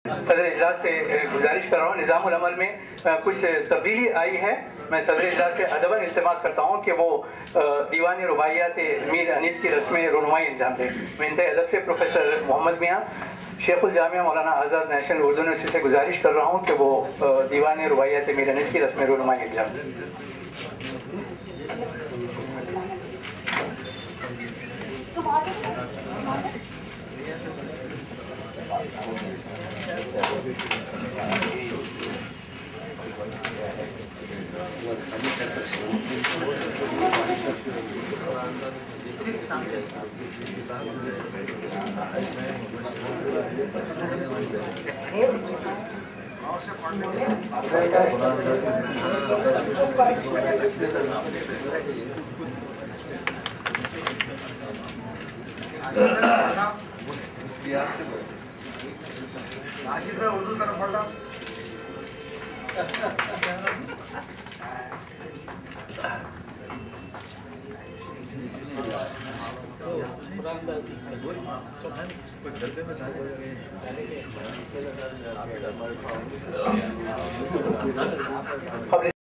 सदर इजलास से गुजारिश कर रहा हूँ, निज़ामुल अमल में कुछ तब्दीली आई है। मैं सदर इजलास से अदबन इल्तिमास करता हूँ कि वो दीवान-ए-रुबाइयात-ए-अनीस की रस्में रुनुमाई अंजाम दें। मैं इंतहाई अदब से प्रोफेसर मोहम्मद मियाँ शेखुल जामिया मौलाना आज़ाद नेशनल उर्दू यूनिवर्सिटी से गुजारिश कर रहा हूँ कि वो दीवान-ए-रुबाइयात-ए-अनीस की रस्में रुनुमाई अंजाम दें। उर्दू तरफ पढ़ा